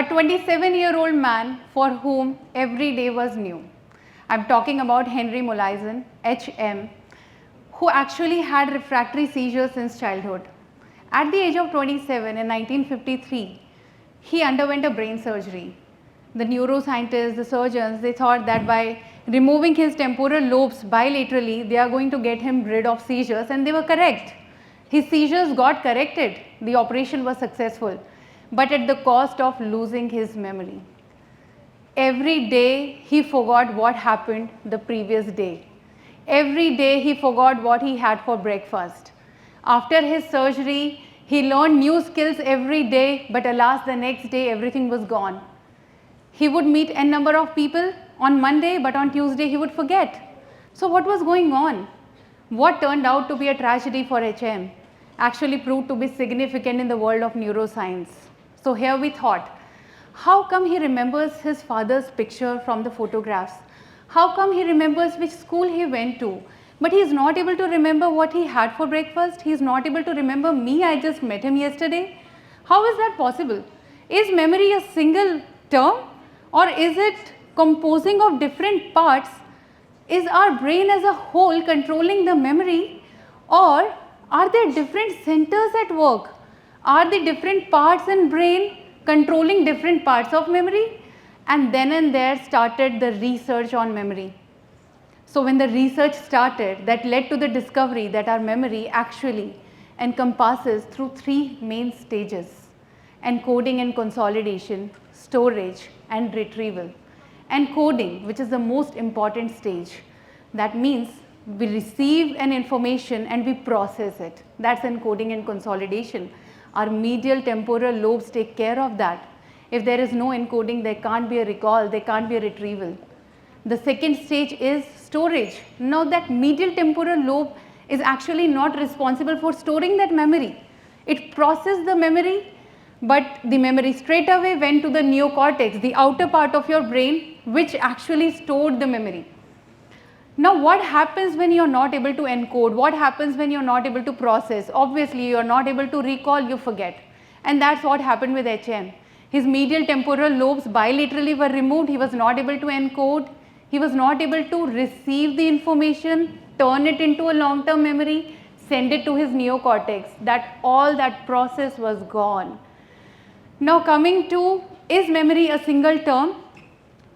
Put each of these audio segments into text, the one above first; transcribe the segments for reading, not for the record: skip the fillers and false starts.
A 27-year-old man for whom every day was new. I'm talking about Henry Molaison, HM, who actually had refractory seizures since childhood. At the age of 27 in 1953, he underwent a brain surgery. The neuroscientists, the surgeons, they thought that by removing his temporal lobes bilaterally, they are going to get him rid of seizures, and they were correct. His seizures got corrected. The operation was successful, but at the cost of losing his memory. Every day he forgot what happened the previous day. Every day he forgot what he had for breakfast. After his surgery, he learned new skills every day, but alas, the next day everything was gone. He would meet n number of people on Monday, but on Tuesday he would forget. So what was going on? What turned out to be a tragedy for HM actually proved to be significant in the world of neuroscience. So here we thought, how come he remembers his father's picture from the photographs? How come he remembers which school he went to? But he is not able to remember what he had for breakfast. He is not able to remember me, I just met him yesterday. How is that possible? Is memory a single term, or is it composing of different parts? Is our brain as a whole controlling the memory, or are there different centers at work? Are the different parts in brain controlling different parts of memory? And then and there started the research on memory. So when the research started, that led to the discovery that our memory actually encompasses through three main stages: encoding and consolidation, storage and retrieval. Encoding, which is the most important stage, that means we receive an information and we process it. That's encoding and consolidation. Our medial temporal lobes take care of that. If there is no encoding, there can't be a recall, there can't be a retrieval. The second stage is storage. Now that medial temporal lobe is actually not responsible for storing that memory. It processed the memory, but the memory straight away went to the neocortex, the outer part of your brain, which actually stored the memory. Now what happens when you are not able to encode? What happens when you are not able to process? Obviously you are not able to recall, you forget. And that's what happened with HM. His medial temporal lobes bilaterally were removed. He was not able to encode. He was not able to receive the information, turn it into a long-term memory, send it to his neocortex. All that process was gone. Now coming to, is memory a single term,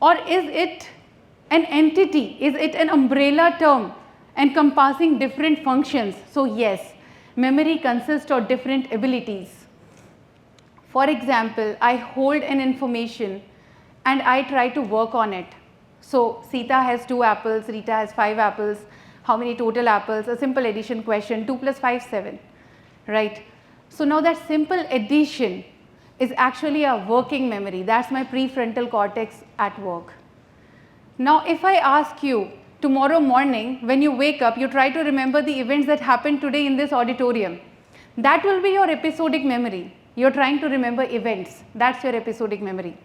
or is it an entity? Is it an umbrella term encompassing different functions? So yes, memory consists of different abilities. For example, I hold an information and I try to work on it. So Sita has 2 apples, Rita has 5 apples. How many total apples? A simple addition question, 2 plus 5, 7, right? So now that simple addition is actually a working memory. That's my prefrontal cortex at work. Now if I ask you, tomorrow morning when you wake up, you try to remember the events that happened today in this auditorium. That will be your episodic memory. You're trying to remember events. That's your episodic memory.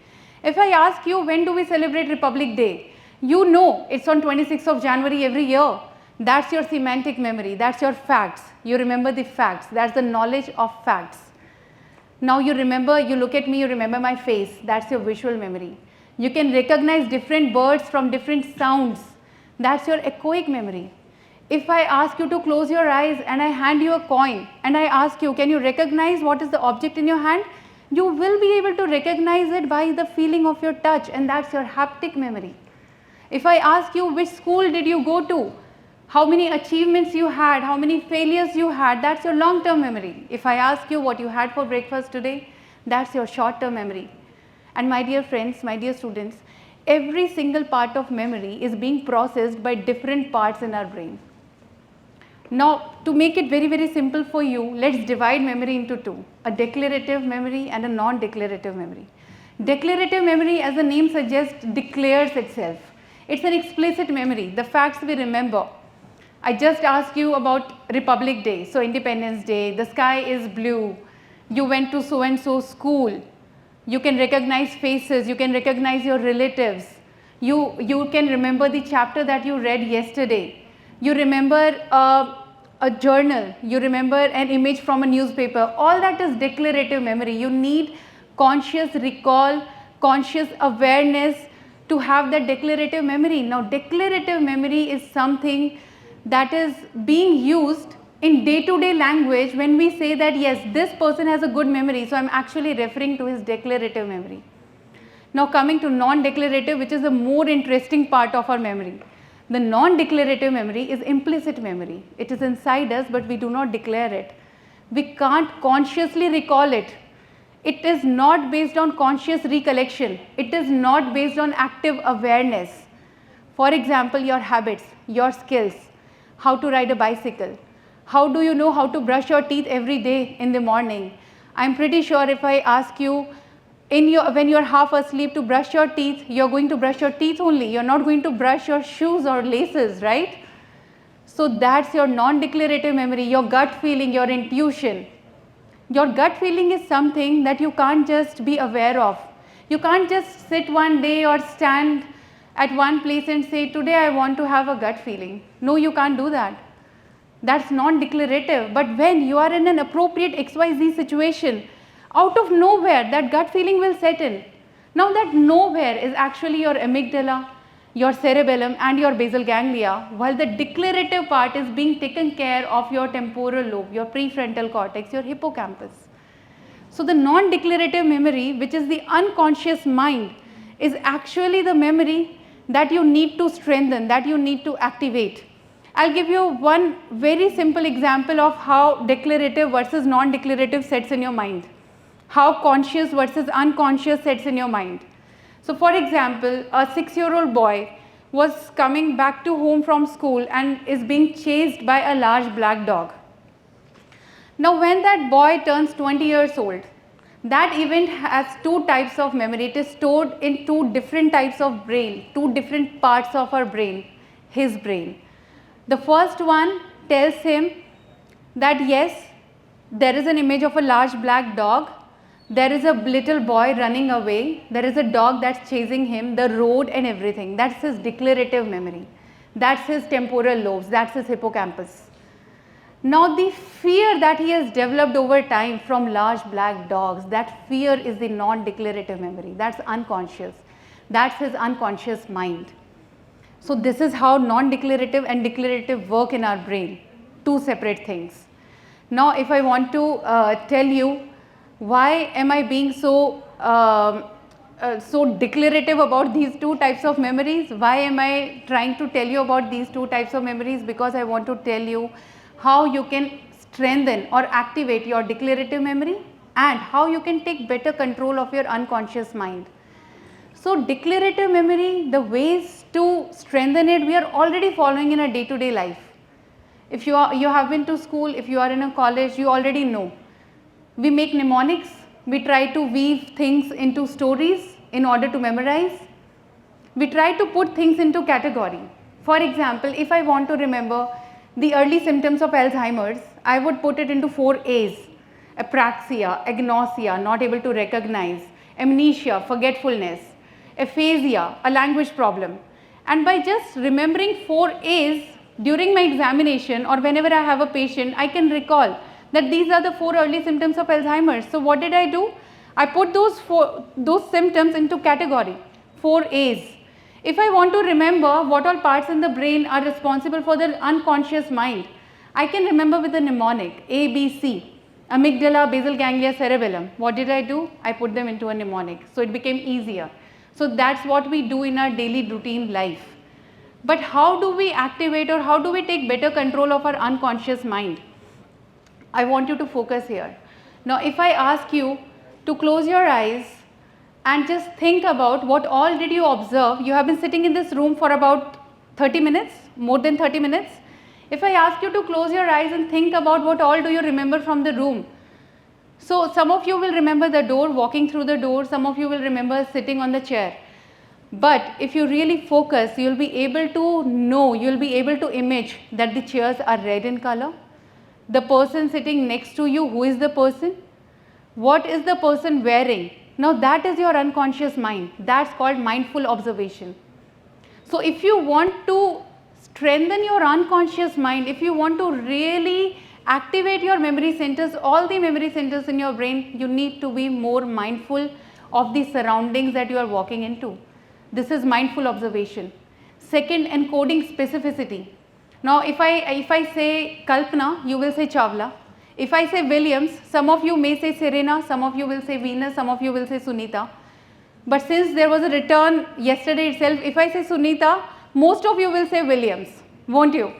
If I ask you, when do we celebrate Republic Day? You know it's on 26th of January every year. That's your semantic memory. That's your facts. You remember the facts. That's the knowledge of facts. Now you remember, you look at me, you remember my face. That's your visual memory. You can recognize different birds from different sounds. That's your echoic memory. If I ask you to close your eyes and I hand you a coin and I ask you, can you recognize what is the object in your hand? You will be able to recognize it by the feeling of your touch, and that's your haptic memory. If I ask you, which school did you go to? How many achievements you had? How many failures you had? That's your long-term memory. If I ask you what you had for breakfast today, that's your short-term memory. And my dear friends, my dear students, every single part of memory is being processed by different parts in our brain. Now, to make it very, very simple for you, let's divide memory into 2, a declarative memory and a non-declarative memory. Declarative memory, as the name suggests, declares itself. It's an explicit memory, the facts we remember. I just asked you about Republic Day, so Independence Day, the sky is blue, you went to so-and-so school, you can recognize faces, you can recognize your relatives, you can remember the chapter that you read yesterday. You remember a journal, you remember an image from a newspaper. All that is declarative memory. You need conscious recall, conscious awareness to have that declarative memory. Now, declarative memory is something that is being used in day-to-day language when we say that yes, this person has a good memory, so I'm actually referring to his declarative memory. Now coming to non-declarative, which is the more interesting part of our memory. The non-declarative memory is implicit memory. It is inside us, but we do not declare it. We can't consciously recall it. It is not based on conscious recollection. It is not based on active awareness. For example, your habits, your skills, how to ride a bicycle. How do you know how to brush your teeth every day in the morning? I'm pretty sure if I ask you when you're half asleep to brush your teeth, you're going to brush your teeth only. You're not going to brush your shoes or laces, right? So that's your non-declarative memory, your gut feeling, your intuition. Your gut feeling is something that you can't just be aware of. You can't just sit one day or stand at one place and say, today I want to have a gut feeling. No, you can't do that. That's non-declarative. But when you are in an appropriate XYZ situation, out of nowhere, that gut feeling will set in. Now that nowhere is actually your amygdala, your cerebellum and your basal ganglia, while the declarative part is being taken care of your temporal lobe, your prefrontal cortex, your hippocampus. So the non-declarative memory, which is the unconscious mind, is actually the memory that you need to strengthen, that you need to activate. I'll give you one very simple example of how declarative versus non-declarative sets in your mind. How conscious versus unconscious sets in your mind. So for example, a 6-year-old boy was coming back to home from school and is being chased by a large black dog. Now when that boy turns 20 years old, that event has two types of memory. It is stored in two different types of brain, two different parts of our brain, his brain. The first one tells him that yes, there is an image of a large black dog. There is a little boy running away, there is a dog that's chasing him, the road and everything. That's his declarative memory. That's his temporal lobes, that's his hippocampus. Now the fear that he has developed over time from large black dogs, that fear is the non-declarative memory. That's unconscious. That's his unconscious mind. So this is how non-declarative and declarative work in our brain. Two separate things. Now if I want to tell you, why am I being so declarative about these two types of memories? Why am I trying to tell you about these two types of memories? Because I want to tell you how you can strengthen or activate your declarative memory and how you can take better control of your unconscious mind. So declarative memory, the ways to strengthen it, we are already following in our day-to-day life. If you have been to school, if you are in a college, you already know. We make mnemonics, we try to weave things into stories in order to memorize. We try to put things into category. For example, if I want to remember the early symptoms of Alzheimer's, I would put it into 4 A's. Apraxia, agnosia, not able to recognize, amnesia, forgetfulness, aphasia, a language problem. And by just remembering 4 A's during my examination or whenever I have a patient, I can recall that these are the 4 early symptoms of Alzheimer's. So what did I do? I put those symptoms into category, 4 A's. If I want to remember what all parts in the brain are responsible for the unconscious mind, I can remember with a mnemonic, A, B, C, amygdala, basal ganglia, cerebellum. What did I do? I put them into a mnemonic. So it became easier. So that's what we do in our daily routine life. But how do we activate or how do we take better control of our unconscious mind? I want you to focus here. Now if I ask you to close your eyes and just think about what all did you observe. You have been sitting in this room for about 30 minutes, more than 30 minutes. If I ask you to close your eyes and think about what all do you remember from the room. So some of you will remember the door, walking through the door, some of you will remember sitting on the chair. But if you really focus, you will be able to know, you will be able to image that the chairs are red in color. The person sitting next to you, who is the person? What is the person wearing? Now that is your unconscious mind. That's called mindful observation. So if you want to strengthen your unconscious mind, if you want to really activate your memory centers, all the memory centers in your brain. You need to be more mindful of the surroundings that you are walking into. This is mindful observation. Second, encoding specificity. Now, if I say Kalpana, you will say Chawla. If I say Williams, some of you may say Serena, some of you will say Venus, some of you will say Sunita. But since there was a return yesterday itself, if I say Sunita, most of you will say Williams, won't you?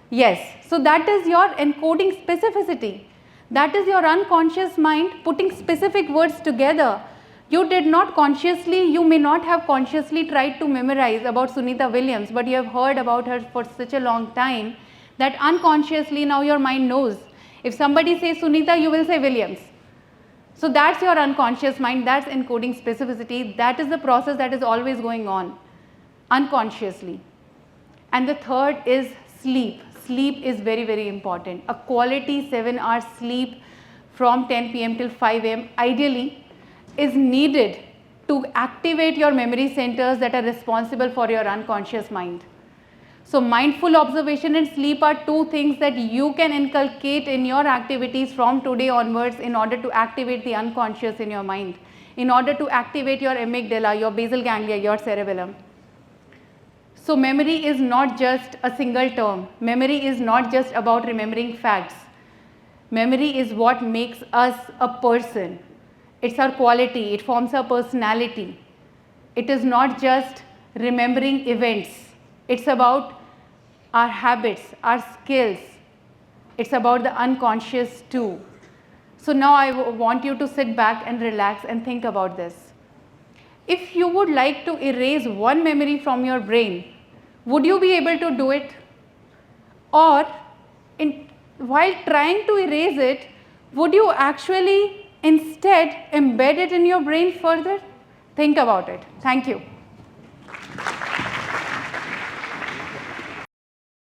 Yes. So that is your encoding specificity. That is your unconscious mind putting specific words together. You did not consciously, you may not have consciously tried to memorize about Sunita Williams, but you have heard about her for such a long time that unconsciously now your mind knows. If somebody says Sunita, you will say Williams. So that's your unconscious mind, that's encoding specificity. That is the process that is always going on unconsciously. And the third is sleep. Sleep is very, very important. A quality 7-hour sleep from 10 p.m. till 5 a.m. ideally is needed to activate your memory centers that are responsible for your unconscious mind. So mindful observation and sleep are two things that you can inculcate in your activities from today onwards in order to activate the unconscious in your mind, in order to activate your amygdala, your basal ganglia, your cerebellum. So memory is not just a single term. Memory is not just about remembering facts. Memory is what makes us a person. It's our quality, it forms our personality. It is not just remembering events. It's about our habits, our skills. It's about the unconscious too. So now I want you to sit back and relax and think about this. If you would like to erase one memory from your brain, would you be able to do it? Or while trying to erase it, would you actually instead embed it in your brain further? Think about it. Thank you.